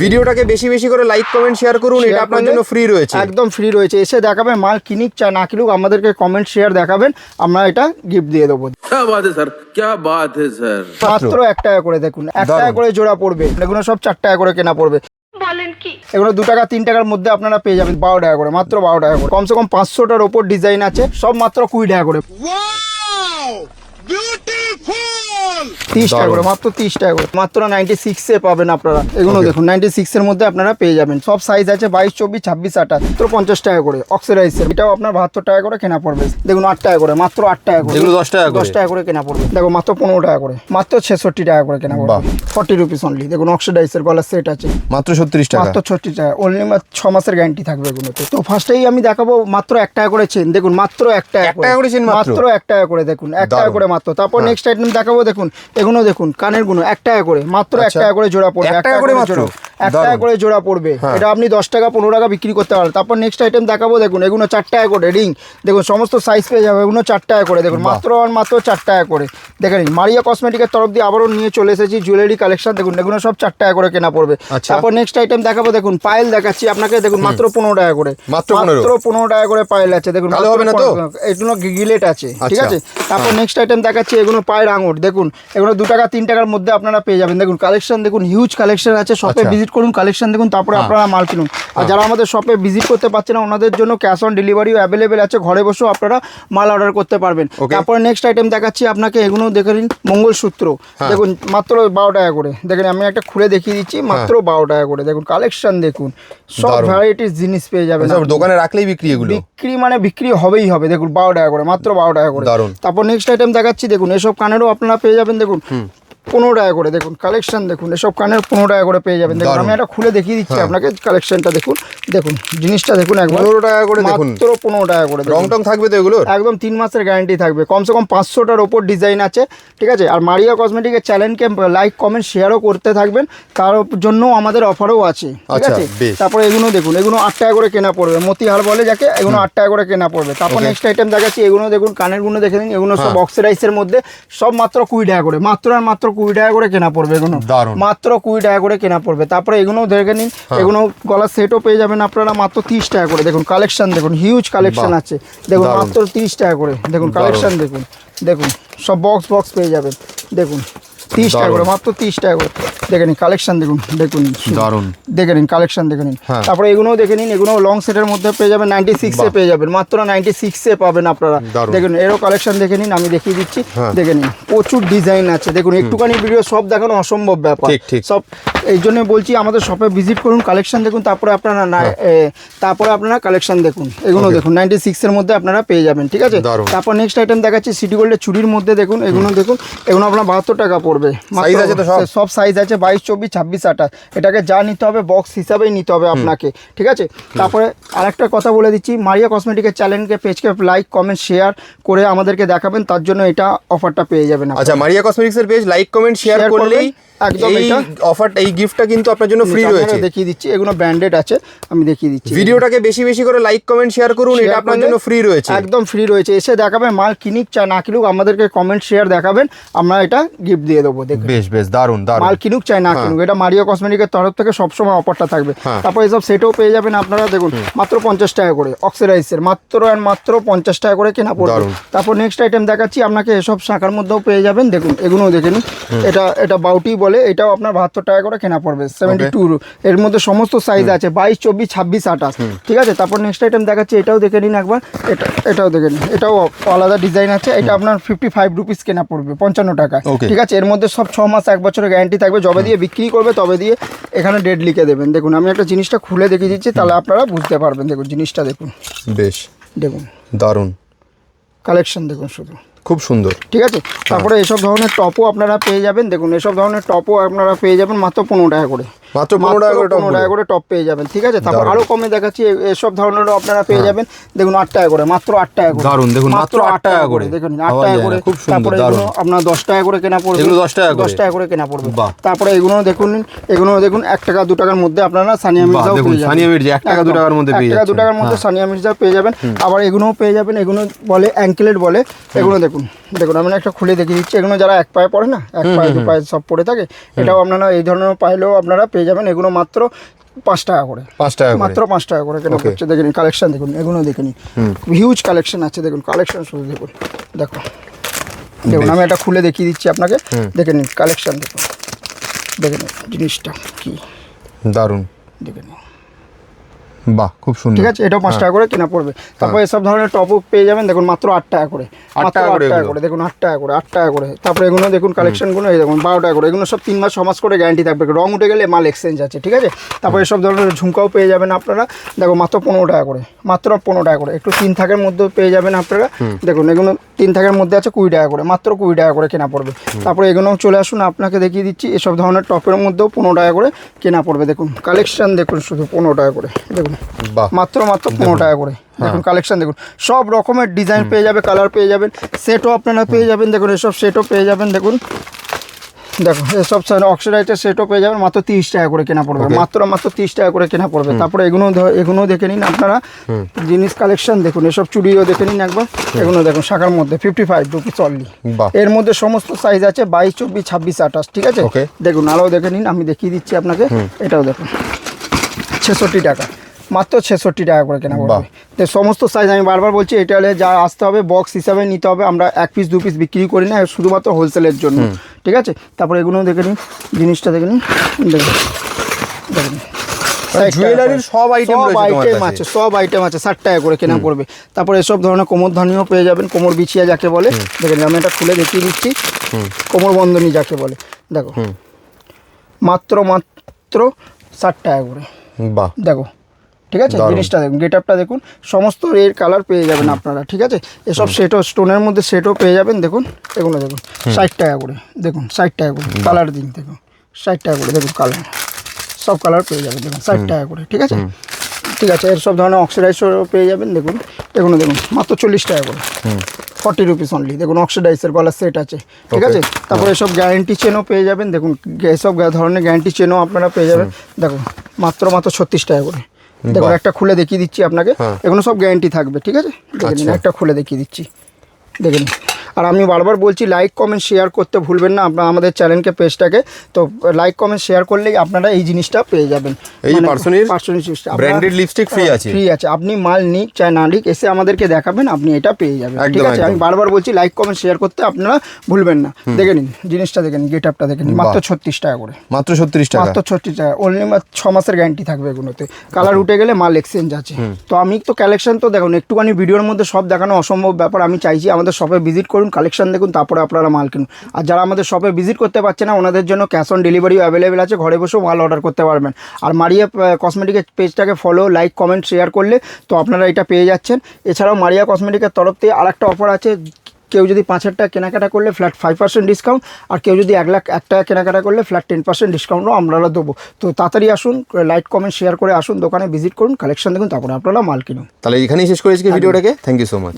ভিডিওটাকে বেশি বেশি করে লাইক কমেন্ট শেয়ার করুন, এটা আপনার জন্য ফ্রি রয়েছে, একদম ফ্রি রয়েছে। এসে দেখাবেন, মাল কিনুক চা না কিনুক আমাদেরকে কমেন্ট শেয়ার দেখাবেন, আমরা এটা গিফট দিয়ে দেবো। क्या बात है सर, क्या बात है सर। মাত্র 1 টাকা করে, দেখুন 1 টাকা করে জোড়া পড়বে, এগুলো সব 4 টাকা করে কেনা পড়বে। বলেন কি? এগুলো 2 টাকা 3 টাকার মধ্যে আপনারা পেয়ে যাবেন 12 টাকা করে, মাত্র 12 টাকা করে। কমসে কম 500টার ওপর ডিজাইন আছে, সব মাত্র 20 টাকা করে। 30 টাকা করে, মাত্র 30 টাকা করে, মাত্র 96 এ পাবেন আপনারা। এগুলো দেখুন 96 এর মধ্যে আপনারা পেয়ে যাবেন, সব সাইজ আছে 22 24 26 28, মাত্র 50 টাকা করে। অক্সিডাইজের এটাও আপনার 72 টাকা করে কেনা পড়বে। দেখুন 8 টাকা করে, মাত্র 8 টাকা করে। এগুলো 10 টাকা করে, 10 টাকা করে কেনা পড়বে। দেখো মাত্র 15 টাকা করে, মাত্র 66 টাকা করে কেনা পড়বে। 40 রুপিস অনলি। দেখুন অক্সিডাইজের গলার সেট আছে মাত্র 36 টাকা, মাত্র 36 টাকা অনলি। 6 মাসের গ্যারান্টি থাকবে এগুলোতে। তো ফার্স্টেই আমি দেখাবো মাত্র 1 টাকা করে চেন। দেখুন মাত্র 1 টাকা করে চেন, মাত্র 1 টাকা করে। দেখুন 1 টাকা করে মাত্র। তারপর নেক্সট আইটেম দেখাবো। দেখুন এগুলো দেখুন কানের গুলো 1 টাকা করে, মাত্র 1 টাকা করে জোড়া পড়বে। 1 টাকা করে মাত্র 1 টাকা করে জোড়া পড়বে। এটা আপনি 10 টাকা 15 টাকা বিক্রি করতে পারেন। তারপর নেক্সট আইটেম দেখাবো। দেখুন এগুলো 4 টাকা করে রিং। দেখুন সমস্ত সাইজ পেয়ে যাবে, এগুলো 4 টাকা করে। দেখুন মাত্র 4 টাকা করে। দেখেন মারিয়া কসমেটিকের তরফ দিয়ে আবারও নিয়ে চলে এসেছি জুয়েলারি কালেকশন। দেখুন এগুলো সব 4 টাকা করে কেনা পড়বে। তারপর নেক্সট আইটেম দেখাবো। দেখুন পায়েল দেখাচ্ছি আপনাকে। দেখুন মাত্র 15 টাকা করে, মাত্র 15 টাকা করে পায়েল আছে। দেখুন ভালো হবে না তো? এগুলো গিলেট আছে, ঠিক আছে। তারপর নেক্সট আইটেম দেখাচ্ছি এগুলো পায়ের আঙুর। দেখুন এগুলো 2 টাকা 3 টাকার মধ্যে আপনারা পেয়ে যাবেন। দেখুন কালেকশন দেখুন, হিউজ কালেকশন আছে। শপে ভিজিট করুন, কালেকশন দেখুন, তারপরে আপনারা মাল কিনুন। আর যারা আমাদের শপে ভিজিট করতে পারছেন না ওনাদের জন্য ক্যাশ অন ডেলিভারিও অ্যাভেলেবেল আছে, ঘরে বসেও আপনারা মাল অর্ডার করতে পারবেন। তারপরে নেক্সট আইটেম দেখাচ্ছি আপনাকে, এগুলো দেখে নিন মঙ্গলসূত্র। দেখুন মাত্র 12 টাকা করে। দেখেন আমি একটা খুলে দেখিয়ে দিচ্ছি, মাত্র 12 টাকা করে। দেখুন কালেকশন দেখুন, সব ভ্যারাইটিস জিনিস পেয়ে যাবেন। দোকানে রাখলেই বিক্রি, এগুলো বিক্রি মানে বিক্রি হবেই হবে। দেখুন 12 টাকা করে, মাত্র 12 টাকা করে। তারপর নেক্সট আইটেম দেখাচ্ছি। দেখুন এসব কানেরও আপনারা পেয়ে যাবেন। দেখুন 15 টাকা করে। দেখুন কালেকশন দেখুন, এসব কানের 15 টাকা করে পেয়ে যাবেন। দেখুন আমি একটা খুলে দেখিয়ে দিচ্ছি আপনাকে কালেকশনটা। দেখুন দেখুন জিনিসটা দেখুন একবার, 15 টাকা করে। দেখুন মাত্র 15 টাকা করে। রং টং থাকবে তো এগুলো? একদম 3 মাসের গ্যারান্টি থাকবে। কমসে কম 500টার ওপর ডিজাইন আছে, ঠিক আছে। আর মারিয়া কসমেটিকের চ্যানেলকে লাইক কমেন্ট শেয়ারও করতে থাকবেন, তার জন্য আমাদের অফারও আছে, ঠিক আছে। তারপরে এগুলো দেখুন, এগুলো 8 টাকা করে কেনা পড়বে। মতিহার বলে যাকে, এগুলো 8 টাকা করে কেনা পড়বে। তারপর নেক্সট আইটেম দেখাচ্ছি। এগুলো দেখুন কানের গুলো দেখে নিন, এগুলো সব অক্সিডাইজের মধ্যে, সব মাত্র 20 টাকা করে, মাত্র আর মাত্র 20 টাকা করে কেনা পড়বে। এগুলো মাত্র 20 টাকা করে কেনা পড়বে। তারপরে এগুলো দেখে নিন, এগুলো গলার সেটও পেয়ে যাবেন আপনারা মাত্র 30 টাকা করে। দেখুন কালেকশন দেখুন, হিউজ কালেকশন আছে। দেখুন মাত্র 30 টাকা করে। দেখুন কালেকশন দেখুন, দেখুন সব বক্স পেয়ে যাবেন। দেখুন 30 টাকা করে, মাত্র 30 টাকা করে। দেখে নিন কালেকশন দেখুন, দেখুন দেখে নিন কালেকশন দেখে নিন। তারপরে এগুলোও দেখে নিন, এগুলো লং সেটের মধ্যে পেয়ে যাবেন, 96 এ পেয়ে যাবেন, মাত্র 96 এ পাবেন আপনারা। দেখুন এরও কালেকশন দেখে নিন, আমি দেখিয়ে দিচ্ছি। দেখে নিন প্রচুর ডিজাইন আছে। দেখুন একটুখানি ভিডিও সব দেখানো অসম্ভব ব্যাপার, সব এই জন্য বলছি আমাদের শপে ভিজিট করুন, কালেকশন দেখুন, তারপরে আপনারা কালেকশন দেখুন। এগুলো দেখুন 96 এর মধ্যে আপনারা পেয়ে যাবেন, ঠিক আছে। তারপর নেক্সট আইটেম দেখাচ্ছি সিটি গোল্ডের চুড়ির মধ্যে। দেখুন এগুলো দেখুন, এগুলো আপনার 72 টাকা পড়বে। সব সাইজ আছে 22 24 26 28। এটাকে যা নিতে হবে বক্স হিসাবেই নিতে হবে আপনাকে, ঠিক আছে। তারপরে আরেকটা কথা বলে দিচ্ছি, মারিয়া কসমেটিকের চ্যানেলকে পেজকে লাইক কমেন্ট শেয়ার করে আমাদেরকে দেখাবেন, তার জন্য এটা অফারটা পেয়ে যাবেন। আচ্ছা, মারিয়া কসমেটিক্সের পেজ লাইক কমেন্ট শেয়ার করলেই একদম এটা অফার, এই গিফটটা কিন্তু আপনার জন্য ফ্রি রয়েছে। দেখিয়ে দিচ্ছি, এগুলো ব্র্যান্ডেড আছে, আমি দেখিয়ে দিচ্ছি। ভিডিওটাকে বেশি বেশি করে লাইক কমেন্ট শেয়ার করুন, এটা আপনার জন্য ফ্রি রয়েছে, একদম ফ্রি রয়েছে। এসে দেখাবেন, মাল কিনুক চা না কিনুক আমাদেরকে কমেন্ট শেয়ার দেখাবেন, আমরা এটা গিফট দিয়ে দেবো। দেখুন বেশ দারুন দারুন। মাল কিনুক চাই না কিনুক, এটা মারিয়া কসমেটিকের তরফ থেকে সবসময় অফারটা থাকবে। তারপর এসব সেটও পেয়ে যাবেন আপনারা। দেখুন মাত্র 50 টাকা করে অক্সিডাইজের, মাত্র আর মাত্র 50 টাকা করে কেনা পড়বে। তারপর নেক্সট আইটেম দেখাচ্ছি আপনাকে, এসব শাখার মধ্যেও পেয়ে যাবেন। দেখুন এগুলোও দেখে নিন, এটা বাউটি বলে, এটাও আপনার 72 টাকা করে কেনা পড়বে। 72 এর মধ্যে সমস্ত সাইজ আছে, 22 24 26 28, ঠিক আছে। তারপর নেক্সট আইটেম দেখাচ্ছি, এটাও দেখে নিন একবার। এটাও দেখে নিন, এটাও আলাদা ডিজাইন আছে। এটা আপনার 55 রুপিস কেনা পড়বে, 55 টাকা, ঠিক আছে। এর মধ্যে সব 6 মাস 1 বছরের গ্যারান্টি থাকবে। যবে দিয়ে বিক্রি করবে তবে দিয়ে এখানে ডেট লিখে দেবেন। দেখুন আমি একটা জিনিসটা খুলে দেখিয়ে দিচ্ছি, তাহলে আপনারা বুঝতে পারবেন। দেখুন জিনিসটা দেখুন, বেশ দেখুন দারুন কালেকশন দেখুন, শুধু খুব সুন্দর, ঠিক আছে। তারপরে এসব ধরনের টপও আপনারা পেয়ে যাবেন। দেখুন এসব ধরনের টপও আপনারা পেয়ে যাবেন মাত্র 15 টাকা করে, মাত্র 15 টাকা করে টপ পেয়ে যাবেন, ঠিক আছে। তারপর আরো কমে দেখাচ্ছি, এসব ধরনেরও আপনারা পেয়ে যাবেন। দেখুন 8 টাকা করে, মাত্র 8 টাকা করে। দারুন, দেখুন মাত্র 8 টাকা করে। দেখুন 8 টাকা করে। তারপরে এগুলো আপনার 10 টাকা করে কেনা পড়বে, এগুলো 10 টাকা করে কেনা পড়বে। তারপরে এগুলো দেখুন 1 টাকা 2 টাকার মধ্যে আপনারা সানিয়া মির্জাও পেয়ে যাবেন। সানিয়া মির্জা 1 টাকা 2 টাকার মধ্যে পেয়ে যাবেন, 1 টাকা 2 টাকার মধ্যে সানিয়া মির্জা পেয়ে যাবেন। আবার এগুলোও পেয়ে যাবেন, এগুলো বলে অ্যাঙ্কেলেট বলে। এগুলো দেখুন আমি একটা খুলে দেখিয়ে দিচ্ছি। এগুলো যারা এক পায়ে পড়ে না, এক পায়ে 2 পায়ে সব পড়ে থাকে, এটাও আপনারা এই ধরনের পাইলেও আপনারা পেয়ে পেয়ে যাবেন, এগুলো মাত্র 5 টাকা করে, 5 টাকা করে মাত্র 5 টাকা করে কেনা হচ্ছে। দেখে নিন কালেকশন, দেখুন এগুলো দেখে নিন, হিউজ কালেকশন আছে, দেখুন কালেকশন শুধু দেখুন, দেখো দেখুন আমি এটা খুলে দেখিয়ে দিচ্ছি আপনাকে, দেখে নিন কালেকশন, দেখুন দেখে নিন জিনিসটা কি দারুণ, দেখে নিন, বাহ খুব সুন্দর। ঠিক আছে, এটাও 5 টাকা করে কেনা পড়বে। তারপর এসব ধরনের টপও পেয়ে যাবেন, দেখুন মাত্র 8 টাকা করে, মাত্র 8 টাকা করে, দেখুন 8 টাকা করে, 8 টাকা করে। তারপরে এগুলো দেখুন কালেকশনগুলো, এই দেখুন 12 টাকা করে, এগুলো সব 3 মাস 6 মাস করে গ্যারান্টি থাকবে, রং উঠে গেলে মাল এক্সচেঞ্জ আছে, ঠিক আছে। তারপরে এসব ধরনের ঝুমকাও পেয়ে যাবেন আপনারা, দেখো মাত্র 15 টাকা করে, মাত্র 15 টাকা করে। একটু 3 থাকের মধ্যে পেয়ে যাবেন আপনারা, দেখুন এগুলো 3 থাকের মধ্যে আছে 20 টাকা করে, মাত্র 20 টাকা করে কেনা পড়বে। তারপরে এগুলো চলে আসুন, আপনাকে দেখিয়ে দিচ্ছি, এসব ধরনের টপের মধ্যেও 15 টাকা করে কেনা পড়বে। দেখুন কালেকশন দেখুন শুধু 15 টাকা করে, দেখুন মাত্র 15 টাকা করে, দেখুন কালেকশন দেখুন, সব রকমের ডিজাইন পেয়ে যাবে, কালার পেয়ে যাবেন, সেটও আপনারা পেয়ে যাবেন, দেখুন এসব সেটও পেয়ে যাবেন, দেখুন দেখো এসব অক্সিডাইজের সেটও পেয়ে যাবেন, মাত্র 30 টাকা করে কেনা পড়বে, মাত্র 30 টাকা করে কেনা পড়বে। তারপরে এগুলো দেখে নিন আপনারা, জিনিস কালেকশন দেখুন, এসব চুড়িও দেখে নিন একবার, এগুলো দেখুন শাখার মধ্যে 55 রুপিস অনলি, এর মধ্যে সমস্ত সাইজ আছে 22, 24, 26, 28, ঠিক আছে। দেখুন আরও দেখে নিন, আমি দেখিয়ে দিচ্ছি আপনাকে, এটাও দেখুন 66 টাকা, মাত্র 66 টাকা করে কেনা পড়বে। তো সমস্ত সাইজ আমি বারবার বলছি, এটা হলে যা আসতে হবে বক্স হিসাবে নিতে হবে, আমরা 1 পিস 2 পিস বিক্রি করি না, শুধুমাত্র হোলসেলের জন্য, ঠিক আছে। তারপরে এগুলো দেখে নিন, জিনিসটা দেখে নিন, দেখুন দেখুন জুয়েলারির সব আইটেম আছে, সব আইটেম আছে, 60 টাকা করে কেনা পড়বে। তারপরে এসব ধরনের কোমর ধানিও পেয়ে যাবেন, কোমর বিছিয়া যাকে বলে, দেখেন আমি এটা খুলে দেখিয়ে দিচ্ছি, কোমর বন্ধনী যাকে বলে, দেখো মাত্র 60 টাকা করে, বাহ দেখো, ঠিক আছে। জিনিসটা দেখুন, গেট আপটা দেখুন, সমস্ত এর কালার পেয়ে যাবেন আপনারা, ঠিক আছে। এসব সেটও, স্টোনের মধ্যে সেটও পেয়ে যাবেন, দেখুন এগুলো দেখুন 60 টাকা করে, দেখুন 60 টাকা করে, কালার দিন দেখুন 60 টাকা করে, দেখুন কালার, সব কালার পেয়ে যাবেন, দেখুন 60 টাকা করে, ঠিক আছে ঠিক আছে। এর সব ধরনের অক্সিডাইজও পেয়ে যাবেন, দেখুন এগুলো দেখুন মাত্র 40 টাকা করে, 40 রুপিস অনলি, দেখুন অক্সিডাইজের গলার সেট আছে, ঠিক আছে। তারপরে এসব গ্যারেন্টি চেনও পেয়ে যাবেন, দেখুন এসব ধরনের গ্যারেন্টি চেনও আপনারা পেয়ে যাবেন, দেখুন মাত্র 36 টাকা করে, দেখুন একটা খুলে দেখিয়ে দিচ্ছি আপনাকে, এগুলো সব গ্যারেন্টি থাকবে, ঠিক আছে। দেখে নিন, একটা খুলে দেখিয়ে দিচ্ছি, দেখে নিন। আর আমি বারবার বলছি, লাইক কমেন্ট শেয়ার করতে ভুলবেন না আপনারা আমাদের চ্যানেলকে, পেজটাকে, তো লাইক কমেন্ট শেয়ার করলেই আপনারা এই জিনিসটা পেয়ে যাবেন। এই পার্সোনির ব্র্যান্ডেড লিপস্টিক ফ্রি আছে, ফ্রি আছে, আপনি মাল নিক চাই না নিক, এসে আমাদেরকে দেখাবেন, আপনি এটা পেয়ে যাবেন, ঠিক আছে। আমি বারবার বলছি লাইক কমেন্ট শেয়ার করতে আপনারা ভুলবেন না। দেখে নিন জিনিসটা, দেখে নিন গেট আপটা দেখে নিন, মাত্র 36 টাকা করে, মাত্র 36 টাকা, মাত্র 36 টাকা অনলি, 6 মাসের গ্যারান্টি থাকবে এগুলোতে, কালার উঠে গেলে মাল এক্সচেঞ্জ আছে। তো আমি তো কালেকশন তো দেখুন, একটুখানি ভিডিওর মধ্যে সব দেখানো অসম্ভব ব্যাপার, আমি চাইছি আমাদের শপে ভিজিট করুন, কালেকশন দেখুন, তারপরে আপনারা মাল কিনুন। আর যারা আমাদের শপে ভিজিট করতে পারছে না, ওনাদের জন্য ক্যাশ অন ডেলিভারিও অ্যাভেলেবেল আছে, ঘরে বসেও মাল অর্ডার করতে পারবেন। আর মারিয়া কসমেটিকের পেজটাকে ফলো, লাইক, কমেন্ট, শেয়ার করলে তো আপনারা এটা পেয়ে যাচ্ছেন। এছাড়াও মারিয়া কসমেটিকের তরফ থেকে আরেকটা অফার আছে, কেউ যদি 5,000 টাকা কেনাকাটা করলে ফ্ল্যাট 5% ডিসকাউন্ট, আর কেউ যদি 1,01,000 টাকা কেনাকাটা করলে ফ্ল্যাট 10% ডিসকাউন্টও আমরা দেবো। তো তাড়াতাড়ি আসুন, লাইক কমেন্ট শেয়ার করে আসুন, দোকানে ভিজিট করুন, কালেকশন দেখুন, তারপরে আপনারা মাল কিনুন। তাহলে এখানেই শেষ করেছি ভিডিওটাকে। Thank you so much.